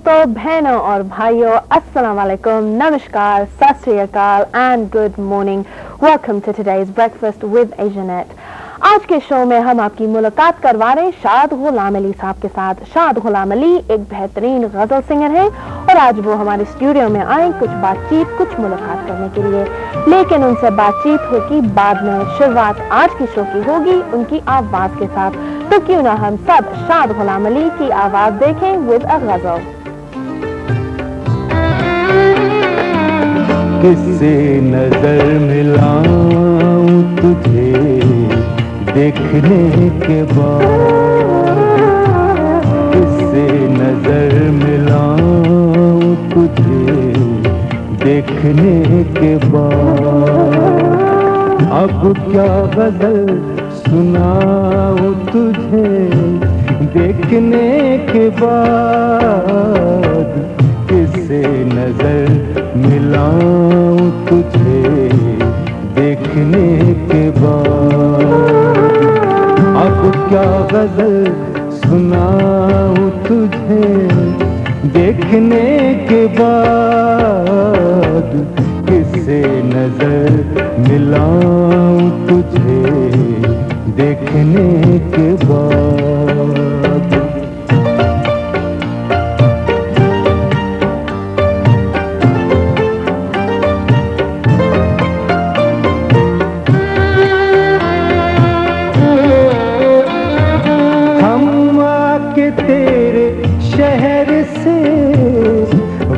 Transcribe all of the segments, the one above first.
दोस्तों, बहनों और भाइयों, अस्सलाम वालेकुम, नमस्कार, Sat Sri Akal and good morning. Welcome to today's breakfast with Asianet. आज के शो में हम आपकी मुलाकात करवा रहे हैं शाद गुलाम अली साहब के साथ। शाद गुलाम अली एक बेहतरीन गजल सिंगर है और आज वो हमारे स्टूडियो में आए कुछ बातचीत, कुछ मुलाकात करने के लिए। लेकिन उनसे बातचीत होगी बाद में। शुरुआत आज की शो की होगी उनकी आवाज के साथ, तो क्यों ना हम सब शाद गुलाम अली की आवाज देखें विद अ गजल। किससे नजर मिलाऊं तुझे देखने के बाद, किससे नजर मिलाऊं तुझे देखने के बाद। अब क्या गजल सुनाऊं तुझे देखने के बाद, किससे नजर मिलाऊं तुझे देखने के बाद। अब क्या गजल सुनाऊं तुझे देखने के बाद, किससे नजर मिलाऊं तुझे देखने के बाद। तेरे शहर से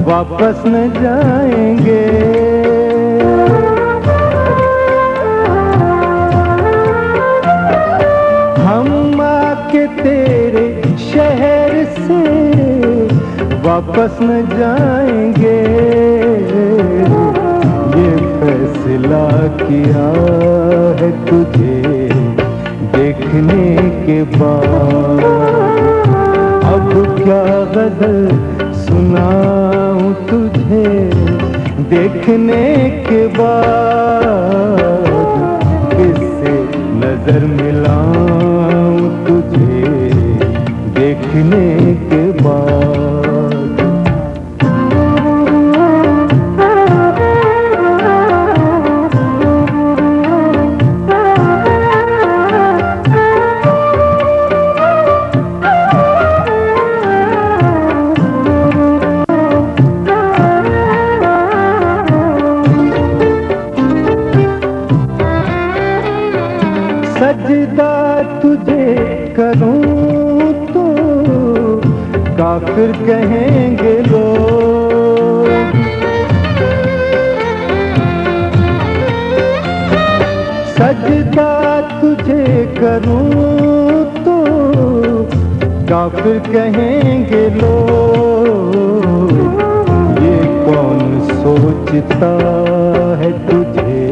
वापस न जाएंगे, हम आके तेरे शहर से वापस न जाएंगे। ये फैसला किया है तुझे देखने के बाद। अब क्या गजल सुनाऊं तुझे देखने के बाद, किससे नजर मिलाऊं तुझे देखने के बाद। सजदा तुझे करूं तो काफिर कहेंगे लोग, सजदा तुझे करूं तो काफिर कहेंगे लोग। ये कौन सोचता है तुझे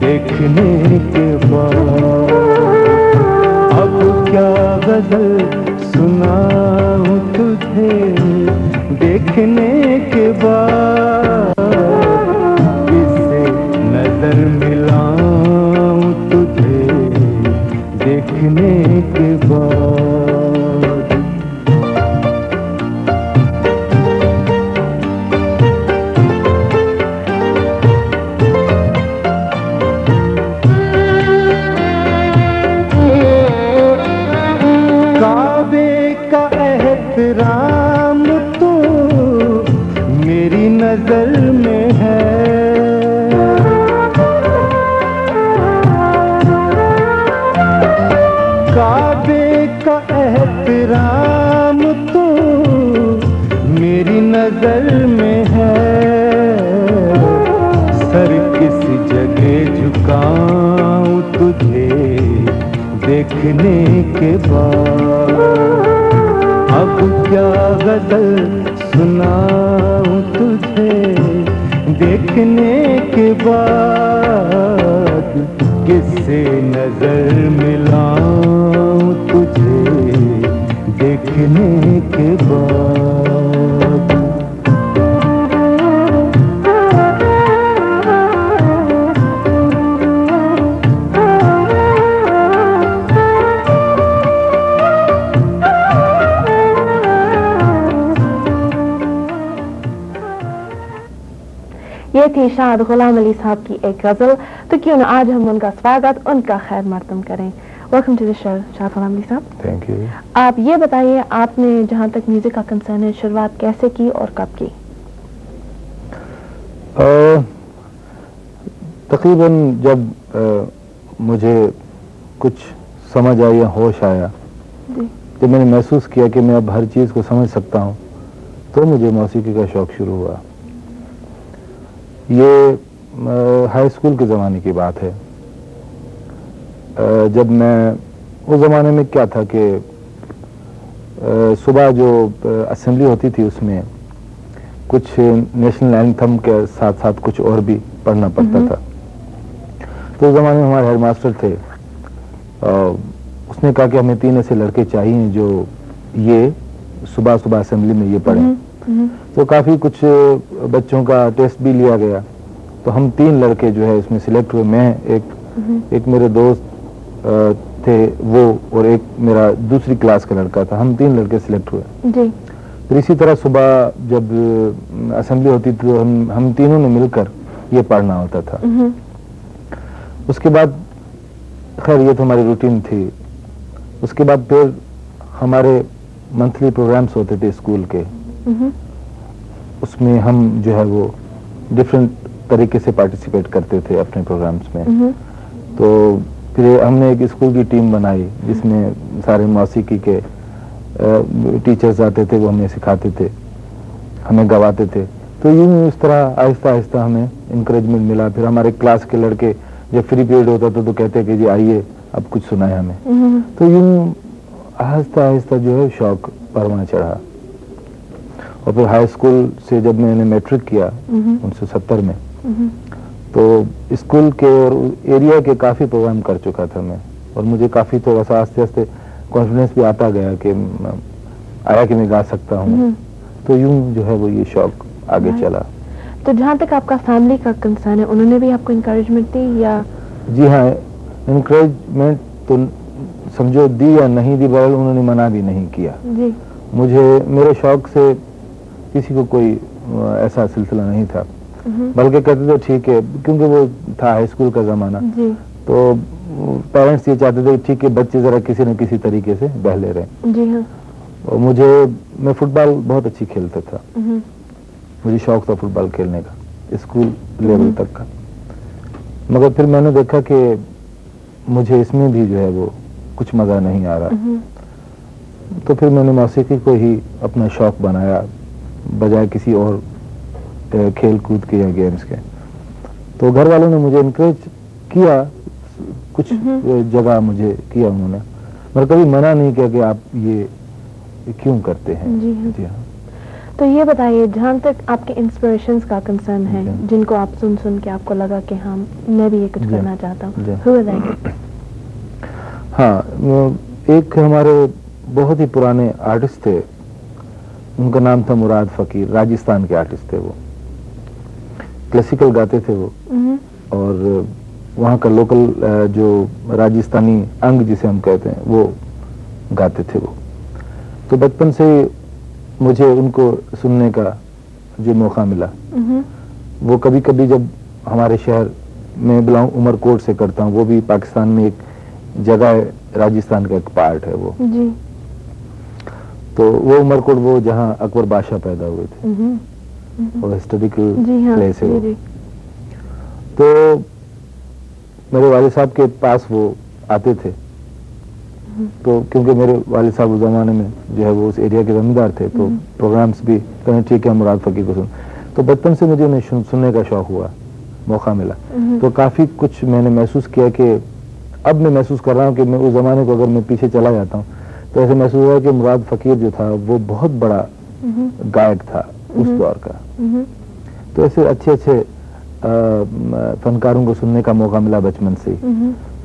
देखने के बाद। अब क्या गजल सुनाऊं तुझे देखने के बाद, किससे नजर मिलाऊं तुझे देखने के बाद। राम तो मेरी नजर में है, काबे का एहतराम तो मेरी नजर में है। सर किस जगह झुकाऊं तुझे देखने के बाद। अब क्या गजल सुनाऊं तुझे देखने के बाद, किससे नजर मिलाऊं तुझे देखने के बाद। ये थी शाद गुलाम अली साहब की एक गजल। तो क्यों ना आज हम उनका स्वागत, उनका खैर मकदम करें। वेलकम टू द शो शाद गुलाम अली साहब। Thank you. आप ये बताइए, आपने जहाँ तक म्यूजिक का कंसर्न है शुरुआत कैसे की और कब की? तकरीबन जब मुझे कुछ समझ आई या होश आया, जब मैंने महसूस किया कि मैं अब हर चीज़ को समझ सकता हूँ, तो मुझे मौसीकी का शौक़ शुरू हुआ। ये हाई स्कूल के ज़माने की बात है। जब मैं उस ज़माने में क्या था कि सुबह जो असेंबली होती थी उसमें कुछ नेशनल एंथम के साथ साथ कुछ और भी पढ़ना पड़ता था। तो उस ज़माने में हमारे हेड मास्टर थे, उसने कहा कि हमें 3 ऐसे लड़के चाहिए जो ये सुबह सुबह असेंबली में ये पढ़ें। तो काफ़ी कुछ बच्चों का टेस्ट भी लिया गया, तो हम 3 लड़के जो है इसमें सिलेक्ट हुए। मैं, एक मेरे दोस्त थे वो, और एक मेरा दूसरी क्लास का लड़का था। हम 3 लड़के सिलेक्ट हुए जी। फिर इसी तरह सुबह जब असेंबली होती थी तो हम तीनों ने मिलकर ये पढ़ना होता था। उसके बाद खैर ये तो हमारी रूटीन थी। उसके बाद फिर हमारे मंथली प्रोग्राम्स होते थे स्कूल के, उसमें हम जो है वो डिफरेंट तरीके से पार्टिसिपेट करते थे अपने प्रोग्राम्स में। तो फिर हमने एक स्कूल की टीम बनाई जिसमें सारे मौसीकी के टीचर्स आते थे, वो हमें सिखाते थे, हमें गवाते थे। तो यूं इस तरह आहिस्ता आहिस्ता हमें इंकरेजमेंट मिला। फिर हमारे क्लास के लड़के जब फ्री पीरियड होता था तो कहते कि जी आइए अब कुछ सुनाए हमें। तो यूं आहिस्ता आहिस्ता जो है शौक परवान चढ़ा। और फिर हाई स्कूल से जब मैंने मैट्रिक किया 1970 में, तो स्कूल के और एरिया के काफ़ी प्रोग्राम कर चुका था मैं, और मुझे काफ़ी थोड़ा सा आस्ते आस्ते कॉन्फिडेंस भी आता गया कि आया कि मैं गा सकता हूँ। तो यूं जो है वो ये शौक आगे चला। तो जहाँ तक आपका फैमिली का कंसर्न है, उन्होंने भी आपको इंकरेजमेंट दी या? जी हाँ, इंकरेजमेंट तो समझो दी या नहीं दी, बगैर उन्होंने मना भी नहीं किया जी। मुझे। मेरे शौक से किसी को कोई ऐसा सिलसिला नहीं था, बल्कि कहते थे ठीक है, क्योंकि वो था हाई स्कूल का ज़माना। तो पेरेंट्स ये चाहते थे ठीक है बच्चे ज़रा किसी न किसी तरीके से बहले रहे। जी हाँ। और मैं फुटबॉल बहुत अच्छी खेलता था। मुझे शौक था फुटबॉल खेलने का स्कूल लेवल तक का। मगर फिर मैंने देखा कि मुझे इसमें भी जो है वो कुछ मज़ा नहीं आ रहा। तो फिर मैंने मौसीकी को ही अपना शौक बनाया बजाय किसी और खेल कूद के या गेम्स के। तो घर वालों ने मुझे इनकरेज किया, कुछ जगह मुझे किया उन्होंने, मगर कभी मना नहीं किया कि आप ये क्यों करते हैं। जी हाँ। तो ये बताइए, जहाँ तक आपके इंस्पिरेशंस का कंसर्न है, जिनको आप सुन सुन के आपको लगा कि हाँ मैं भी ये कुछ करना चाहता हूँ, हाँ, एक हमारे बहुत ही पुराने आर्टिस्ट थे, उनका नाम था मुराद फकीर। राजस्थान के आर्टिस्ट थे वो, क्लासिकल गाते थे वो, और वहाँ का लोकल जो राजस्थानी अंग जिसे हम कहते हैं वो गाते थे वो। तो बचपन से मुझे उनको सुनने का जो मौका मिला, वो कभी कभी जब हमारे शहर में बिलोंग उमरकोट से करता हूँ, वो भी पाकिस्तान में एक जगह है, राजस्थान का एक पार्ट है वो जी। तो वो उमरकोट वो जहाँ अकबर बादशाह पैदा हुए थे, और हिस्टोरिकल प्लेस है वो। तो मेरे वालिद साहब के पास वो आते थे, तो क्योंकि मेरे वालिद साहब उस जमाने में जो है वो उस एरिया के जमींदार थे, तो प्रोग्राम्स भी कहें ठीक है मुराद फकीर को सुन। तो बचपन से मुझे उन्हें सुनने का शौक हुआ, मौका मिला। तो काफ़ी कुछ मैंने महसूस किया कि अब मैं महसूस कर रहा हूँ कि मैं उस जमाने को अगर मैं पीछे चला जाता हूँ तो ऐसे महसूस हुआ कि मुराद फकीर जो था वो बहुत बड़ा गायक था उस दौर का। तो ऐसे अच्छे अच्छे फनकारों को सुनने का मौका मिला बचपन से।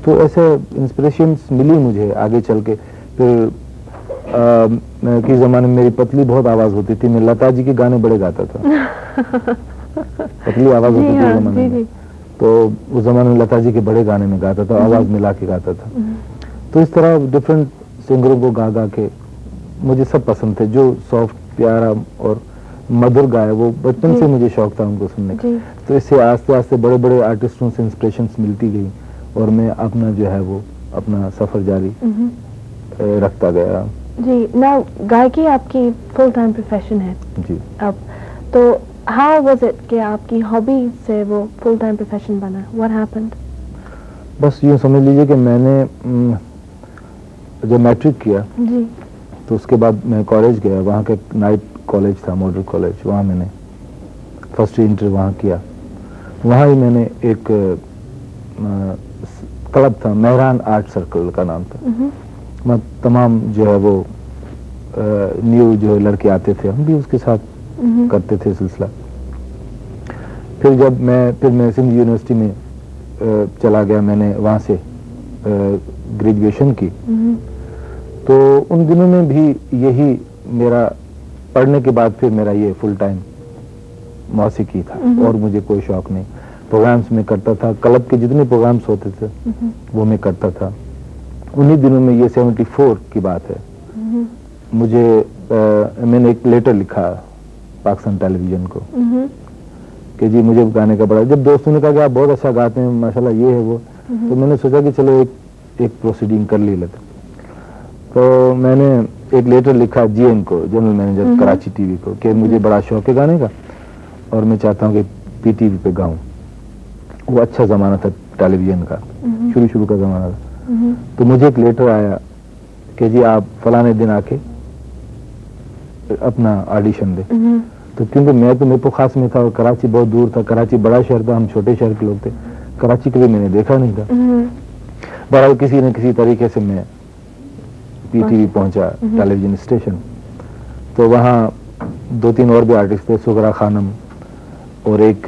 तो ऐसे इंस्पिरेशंस मिली मुझे आगे चल के। फिर किस जमाने में मेरी पतली बहुत आवाज होती थी, मैं लता जी के गाने बड़े गाता था। पतली आवाज होती थी उस जमाने में, तो उस जमाने में लता जी के बड़े गाने में गाता था, आवाज मिला के गाता था। तो इस तरह डिफरेंट सिंगरों को गा गा के मुझे सब पसंद थे, जो सॉफ्ट प्यारा और मधुर गाए, वो बचपन से मुझे शौक था उनको सुनने का। तो इससे आस्ते आस्ते बड़े बड़े आर्टिस्टों से इंस्पिरेशंस मिलती गई और मैं अपना जो है वो अपना सफर जारी रखता गया। जी, ना गायकी आपकी फुल टाइम प्रोफेशन है जी। अब तो हाउ वाज इट कि आपकी हॉबी से वो फुल टाइम प्रोफेशन बना? What happened? बस यूँ समझ लीजिए कि मैंने जब मैट्रिक किया जी, तो उसके बाद मैं कॉलेज गया, वहाँ का नाइट कॉलेज था, मॉडल कॉलेज, वहाँ मैंने फर्स्ट इंटर वहाँ किया। वहाँ ही मैंने एक क्लब था, मेहरान आर्ट सर्कल का नाम था। मैं तमाम जो है वो न्यू जो लड़के आते थे, हम भी उसके साथ करते थे सिलसिला। फिर जब मैं सिंध यूनिवर्सिटी में चला गया, मैंने वहाँ से ग्रेजुएशन की। तो उन दिनों में भी यही मेरा पढ़ने के बाद फिर मेरा ये फुल टाइम मौसीकी था और मुझे कोई शौक नहीं। प्रोग्राम्स में करता था, क्लब के जितने प्रोग्राम्स होते थे वो मैं करता था। उन्हीं दिनों में, ये 74 की बात है, मुझे मैंने एक लेटर लिखा पाकिस्तान टेलीविजन को कि जी मुझे गाने का बड़ा, जब दोस्तों ने कहा कि आप बहुत अच्छा गाते हैं माशाल्लाह ये है वो, तो मैंने सोचा कि चलो एक प्रोसीडिंग कर ली लेते। तो मैंने एक लेटर लिखा जीएम को, जनरल मैनेजर कराची टीवी को, कि मुझे बड़ा शौक है गाने का और मैं चाहता हूँ कि पीटीवी पे गाऊं। वो अच्छा जमाना था टेलीविजन का, शुरू का जमाना था। तो मुझे एक लेटर आया कि जी आप फलाने दिन आके अपना ऑडिशन दे। तो क्योंकि मैं तो मेरे खास में था और कराची बहुत दूर था, कराची बड़ा शहर था, हम छोटे शहर के लोग थे, कराची कभी मैंने देखा नहीं था। बहरहाल किसी न किसी तरीके से मैं पीटीवी पहुंचा, टेलीविजन स्टेशन। तो वहाँ 2-3 और भी आर्टिस्ट थे, सुगरा खानम और एक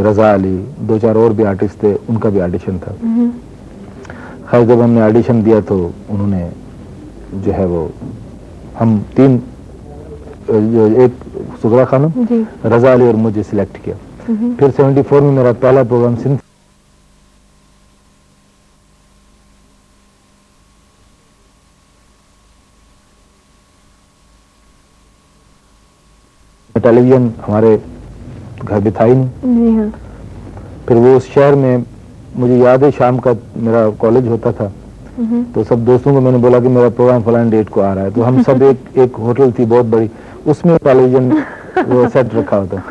रजा अली, 2-4 और भी आर्टिस्ट थे, उनका भी ऑडिशन था। खैर जब हमने ऑडिशन दिया तो उन्होंने जो है वो हम 3, एक सुगरा खानम, रजा अली और मुझे सिलेक्ट किया। फिर 74 में मेरा पहला प्रोग्राम सिंध टेलीविजन हमारे घर भी था ही नहीं। फिर वो उस शहर में, मुझे याद है शाम का मेरा कॉलेज होता था, तो सब दोस्तों को मैंने बोला कि मेरा प्रोग्राम फलान डेट को आ रहा है। तो हम सब एक होटल थी बहुत बड़ी, उसमें टेलीविजन वो सेट रखा होता।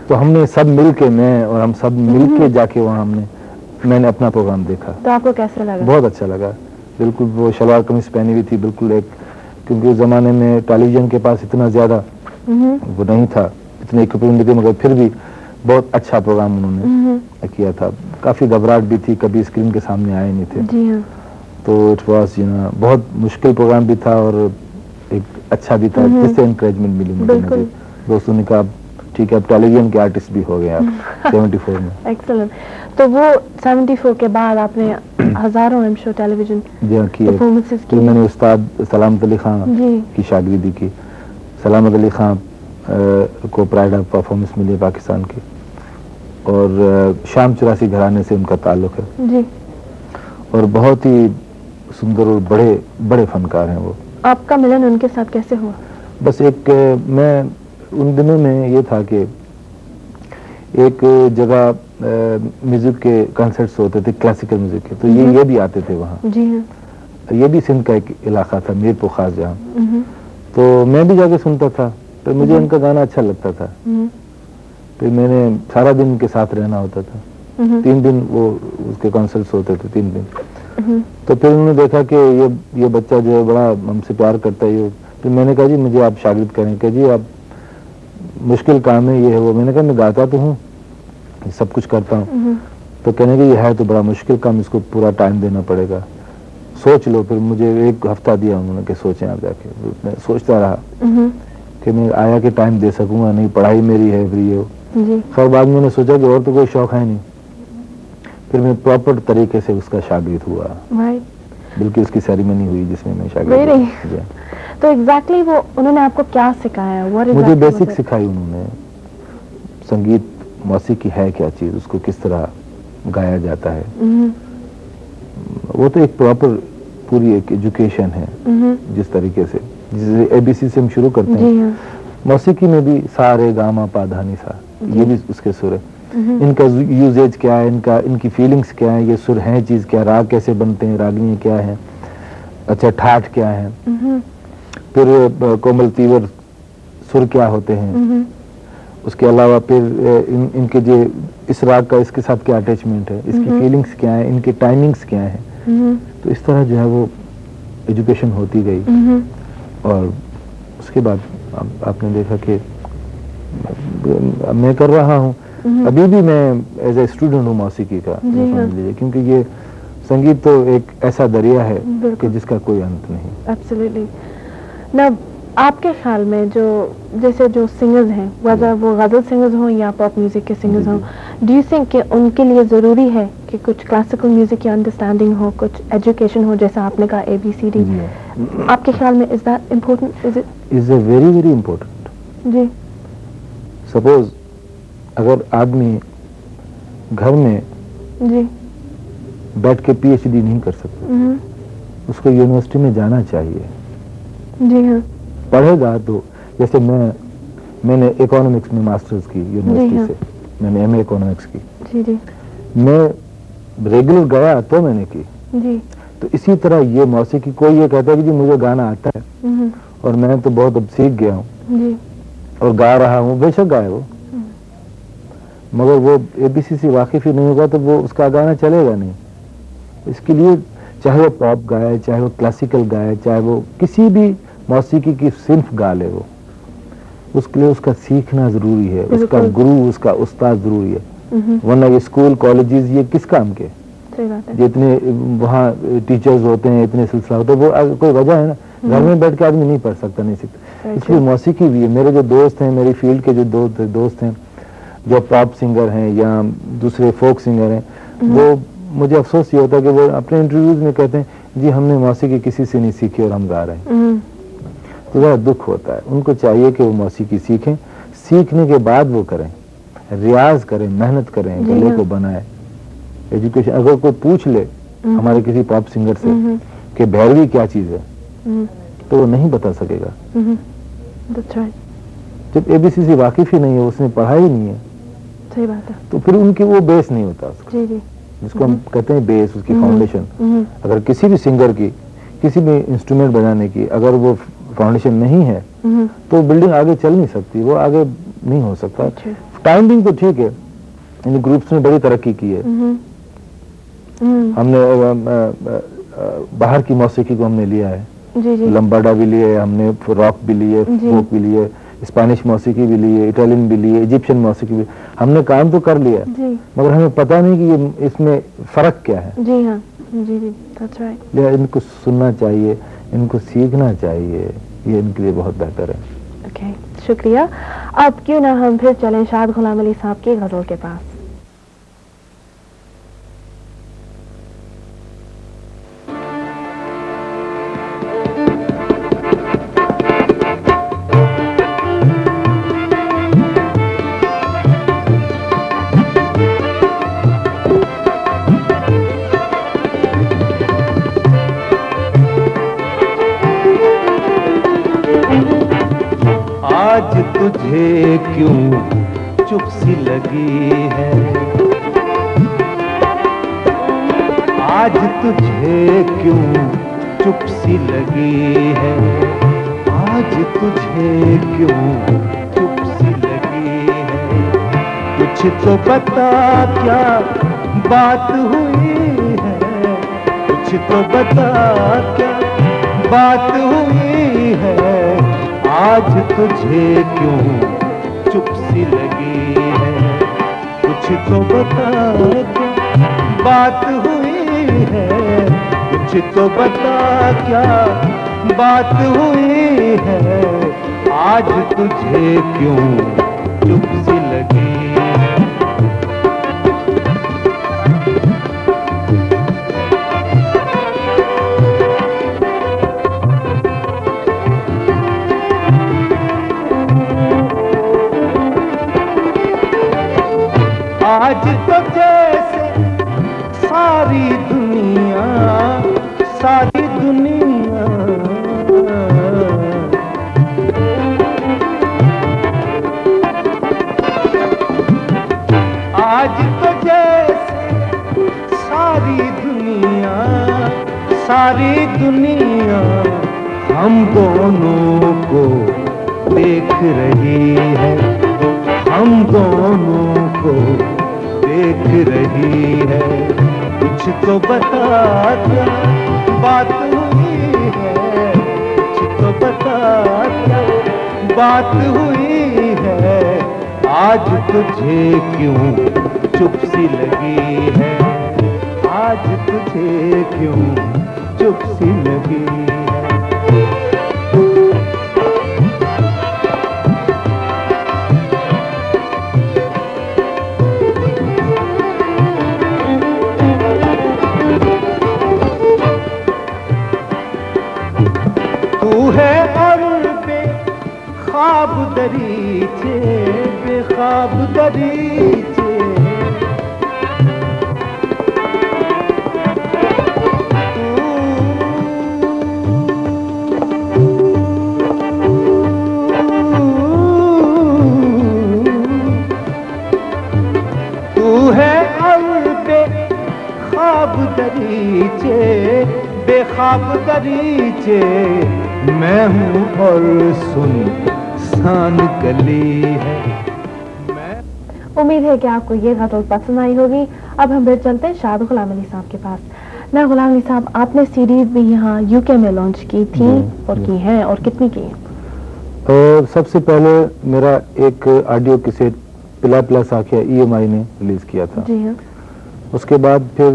तो हमने सब मिल के, मैं और हम सब मिल के जाके वहाँ मैंने अपना प्रोग्राम देखा। तो आपको कैसा लगा? बहुत अच्छा लगा। बिल्कुल वो शलवार कमीज पहनी हुई थी, बिल्कुल एक, क्योंकि उस जमाने में टेलीविजन के पास इतना ज्यादा वो नहीं था, इतने इक्विपमेंट नहीं थे, मगर फिर भी बहुत अच्छा प्रोग्राम उन्होंने किया था। काफी घबराहट भी थी, कभी स्क्रीन के सामने आए नहीं थे। जी हाँ। तो इट वाज बहुत मुश्किल प्रोग्राम भी था और एक अच्छा भी था, जिससे एनकरेजमेंट मिली मुझे। दोस्तों ने कहा ठीक है अब टेलीविजन के आर्टिस्ट भी हो गए आप 74 में। एक्सीलेंट। तो वो 74 के बाद आपने हजारों I am sure television performances की। मैंने उस्ताद सलामत अली खान की शागिर्दी की। सलामत अली खान को प्राइड ऑफ परफॉर्मेंस मिली पाकिस्तान की, और शाम 84 घराने से उनका ताल्लुक है जी। और बहुत ही सुंदर और बड़े बड़े फनकार हैं वो। आपका मिलन उनके साथ कैसे हुआ? बस एक, मैं उन दिनों में ये था कि एक जगह म्यूजिक के कंसर्ट्स होते थे, क्लासिकल म्यूजिक के, तो ये भी आते थे वहाँ जी हाँ। ये भी सिंध का एक इलाका था, मीरपुर खास, जहाँ तो मैं भी जाके सुनता था। तो मुझे उनका गाना अच्छा लगता था। फिर मैंने सारा दिन उनके साथ रहना होता था। 3 दिन वो उसके कॉन्सर्ट्स होते थे, 3 दिन। तो फिर उन्होंने देखा कि ये बच्चा जो है बड़ा हमसे प्यार करता है। फिर मैंने कहा जी मुझे आप शागिर्द करें। कि जी आप, मुश्किल काम है ये है वो। मैंने कहा मैं गाता तो हूँ, सब कुछ करता हूँ। तो कहने के ये है तो बड़ा मुश्किल काम, इसको पूरा टाइम देना पड़ेगा, सोच लो। फिर मुझे 1 हफ्ता दिया उन्होंने कि सोचें आप जाके। मैं सोचता रहा कि मैं आया कि टाइम दे सकूंगा नहीं, पढ़ाई मेरी है फ्री हो। खैर बाद में मैंने सोचा कि और तो कोई शौक है नहीं। फिर मैं प्रॉपर तरीके से उसका शागिर्द हुआ। बिल्कुल उसकी सेरेमनी हुई जिसमें मैं शागिर्द हुआ। तो एग्जैक्टली वो उन्होंने आपको क्या सिखाया? मुझे बेसिक सिखाई उन्होंने, संगीत मौसीकी है क्या चीज, उसको किस तरह गाया जाता है। वो तो एक प्रॉपर पूरी एक एजुकेशन है, जिस तरीके से, जिसे एबीसी से हम शुरू करते हैं, मौसीकी में भी सा रे गा मा पा धा नी सा, ये भी उसके सुर है। इनका यूजेज क्या है, इनकी फीलिंग्स क्या है, ये सुर हैं चीज क्या, राग कैसे बनते हैं, रागनी क्या है, अच्छा ठाठ क्या है, फिर कोमल तीवर सुर क्या होते हैं, उसके अलावा फिर इनके जो इस राग का इसके साथ क्या अटैचमेंट है, इसकी फीलिंग्स क्या है, इनके टाइमिंग्स क्या है। तो इस तरह जो है वो एजुकेशन होती गई। और उसके बाद आपने देखा कि मैं कर रहा हूँ, अभी भी मैं एज ए स्टूडेंट हूँ मौसीकी का, समझ लीजिए, क्योंकि ये संगीत तो एक ऐसा दरिया है कि जिसका कोई अंत नहीं। एब्सोल्युटली। ना आपके ख्याल में जो जैसे जो सिंगर्स हैं, वैसे वो गजल सिंगर्स हों या पॉप म्यूजिक के सिंगर्स हों, डू यू थिंक कि उनके लिए ज़रूरी है कि कुछ क्लासिकल म्यूजिक की अंडरस्टैंडिंग हो, कुछ एजुकेशन हो, जैसा आपने कहा ABCD? आपके ख्याल में is that important? Is a very very important. जी। सपोज अगर आदमी घर में जी बैठ के PhD नहीं कर सकता, उसको यूनिवर्सिटी में जाना चाहिए। जी हाँ। पढ़ेगा तो, जैसे मैंने इकोनॉमिक्स में मास्टर्स की यूनिवर्सिटी से, मैंने MA इकोनॉमिक्स की। जी जी। मैं रेगुलर गया तो मैंने की। जी। तो इसी तरह ये मौसीकी, कोई ये कहता है कि जी मुझे गाना आता है और मैं तो बहुत अब सीख गया हूँ जी। और गा रहा हूँ, बेशक गाए वो, मगर वो ABC से वाकिफ ही नहीं होगा तो वो उसका गाना चलेगा नहीं। इसके लिए चाहे वो पॉप गाए, चाहे वो क्लासिकल गाए, चाहे वो किसी भी मौसीकी की सिर्फ गा ले, वो उसके लिए उसका सीखना जरूरी है, उसका गुरु, उसका उस्ताद जरूरी है। वरना ये स्कूल कॉलेजेस ये किस काम के, जितने वहाँ टीचर्स होते हैं, इतने सिलसिला होते हैं, वो कोई वजह है ना? घर में बैठ के आदमी नहीं पढ़ सकता, नहीं सीखता। इसलिए मौसीकी भी है। मेरे जो दोस्त हैं, मेरी फील्ड के जो दोस्त हैं जो पॉप सिंगर हैं या दूसरे फोक सिंगर हैं, वो मुझे अफसोस ये होता है कि वो अपने इंटरव्यूज में कहते हैं जी हमने मौसीकी किसी से नहीं सीखी और हम गा रहे हैं। तो बड़ा दुख होता है। उनको चाहिए कि वो मौसीकी सीखें, सीखने के बाद वो करें, रियाज करें, मेहनत करें, गले को बनाए। एजुकेशन, अगर कोई पूछ ले हमारे किसी पॉप सिंगर से कि भैरवी क्या चीज है, तो वो नहीं बता सकेगा। जब ABC से वाकिफ ही नहीं है, उसने पढ़ा ही नहीं है, सही बात है, तो फिर उनकी वो बेस नहीं होता उसका। जी जी। जिसको हम कहते हैं बेस, उसकी फाउंडेशन। अगर किसी भी सिंगर की, किसी भी इंस्ट्रूमेंट बजाने की अगर वो फाउंडेशन नहीं है तो बिल्डिंग आगे चल नहीं सकती, वो आगे नहीं हो सकता। टाइमिंग तो ठीक है, इन ग्रुप्स ने बड़ी तरक्की की है। हमने बाहर की मौसीकी को हमने लिया है, लंबाडा भी लिया है हमने, रॉक भी लिए, फोक भी लिए, स्पेनिश मौसीकी भी लिए, इटालियन भी लिए, इजिप्शियन मौसीकी भी। हमने काम तो कर लिया, मगर हमें पता नहीं कि ये इसमें फर्क क्या है। जी हाँ, जी जी, that's right। इनको सुनना चाहिए, इनको सीखना चाहिए, ये इनके लिए बहुत बेहतर है। ओके, शुक्रिया। अब क्यों ना हम फिर चलें शाद गुलाम अली साहब की गजल के पास। आज तुझे क्यों चुप सी लगी है, आज तुझे क्यों चुप सी लगी है, आज तुझे क्यों चुप सी लगी है। कुछ तो बता क्या बात हुई है, कुछ तो बता क्या बात हुई है। आज तुझे क्यों चुप सी लगी है, कुछ तो बता क्या बात हुई है, कुछ तो बता क्या बात हुई है। आज तुझे क्यों चुप सी लगी है। आज तो जैसे सारी दुनिया, सारी दुनिया सारी दुनिया हम दोनों को देख रही है, हम दोनों को देख रही है। कुछ तो बता क्या बात हुई है, कुछ तो बता क्या बात हुई है। आज तुझे क्यों चुप सी लगी है, आज तुझे क्यों चुप सी लगी है। तू है और बेख्वाब दरीचे, बेख्वाब दरीचे। तू है और बेख्वाब दरीचे, बेख्वाब दरीचे। मैं हूँ और सुनसान गली है। उम्मीद है कि आपको ये गज़ल पसंद आई होगी। अब हम फिर चलते हैं शाद गुलाम अली साहब के पास। ना गुलाम अली साहब, आपने सीरीज भी यहाँ यूके में लॉन्च की थी और की है, और कितनी की है? सबसे पहले मेरा एक ऑडियो कैसेट पिला पिला साखिया EMI ने रिलीज किया था। जी हाँ। उसके बाद फिर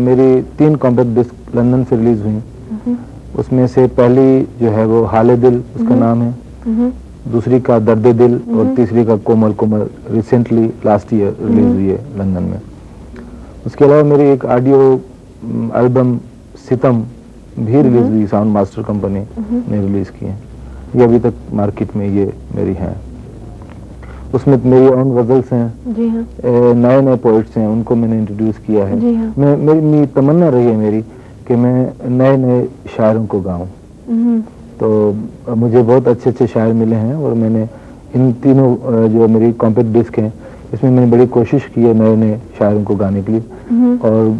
मेरी 3 कॉम्पैक्ट डिस्क लंदन से रिलीज हुई। उसमें से पहली जो है वो हाले दिल, उसका नाम है, दूसरी का दर्दे दिल और तीसरी का कोमल कोमल रिसेंटली लास्ट ईयर रिलीज हुई है लंदन में। उसके अलावा मेरी एक ऑडियो एल्बम सितम भी रिलीज हुई, साउंड मास्टर कंपनी ने रिलीज की है। ये अभी तक मार्केट में ये मेरी है। उसमें मेरी ओन गजल्स हैं। जी हाँ। नए नए पोइट्स हैं, उनको मैंने इंट्रोड्यूस किया है। जी हाँ। मेरी तमन्ना रही है मेरी कि मैं नए नए शायरों को गाऊं। तो मुझे बहुत अच्छे अच्छे शायर मिले हैं और मैंने इन तीनों जो मेरी कॉम्पैक्ट डिस्क हैं इसमें मैंने बड़ी कोशिश की है नए नए शायरों को गाने के लिए, और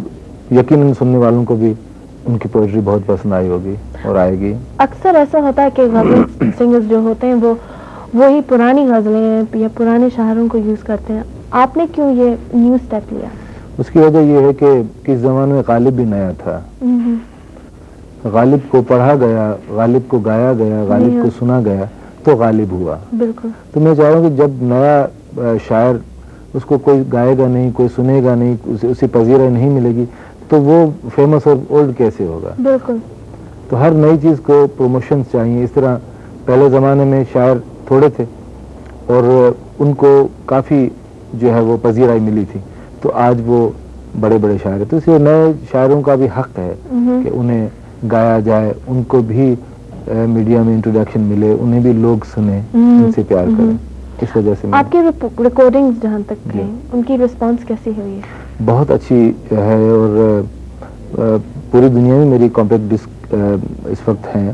यकीनन सुनने वालों को भी उनकी पोएट्री बहुत पसंद आई होगी और आएगी। अक्सर ऐसा होता है कि गजल सिंगर्स जो होते हैं वो ही पुरानी गजलें या पुराने शायरों को यूज करते हैं। आपने क्यों ये न्यू स्टेप लिया? उसकी वजह यह है कि किस जमाने में गालिब भी नया था। गालिब को पढ़ा गया, गालिब को गाया गया, गालिब को सुना गया तो गालिब हुआ। बिल्कुल। तो मैं चाह रहा हूँ कि जब नया शायर, उसको कोई गाएगा नहीं, कोई सुनेगा नहीं, उसे पजीराई नहीं मिलेगी, तो वो फेमस और ओल्ड कैसे होगा? बिल्कुल। तो हर नई चीज को प्रमोशन चाहिए। इस तरह पहले जमाने में शायर थोड़े थे और उनको काफी जो है वो पजीराई मिली थी, तो आज वो बड़े बड़े शायर है। तो इसलिए नए शायरों का भी हक है कि उन्हें गाया जाए, उनको भी मीडिया में इंट्रोडक्शन मिले, उन्हें भी लोग सुने, उनसे प्यार करें। इस वजह से आपकी रिकॉर्डिंग्स जहाँ तक गई, उनकी रिस्पांस कैसी हुई है? बहुत अच्छी है और पूरी दुनिया में मेरी कॉम्पैक्ट डिस्क इस वक्त हैं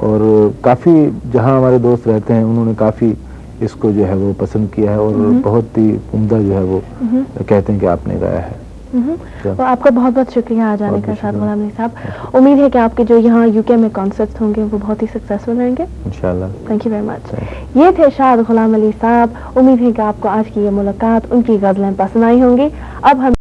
और काफी जहाँ हमारे दोस्त रहते हैं उन्होंने काफी इसको जो है वो पसंद किया है और बहुत ही उम्दा जो है वो कहते हैं कि आपने गाया है। तो आपका बहुत बहुत शुक्रिया आ जाने का शाद गुलाम अली साहब। उम्मीद है कि आपके जो यहाँ यूके में कॉन्सर्ट्स होंगे वो बहुत ही सक्सेसफुल रहेंगे इंशाल्लाह। Thank you very much. ये थे शाद गुलाम अली साहब। उम्मीद है कि आपको आज की ये मुलाकात, उनकी गजलें पसंद आई होंगी। अब हम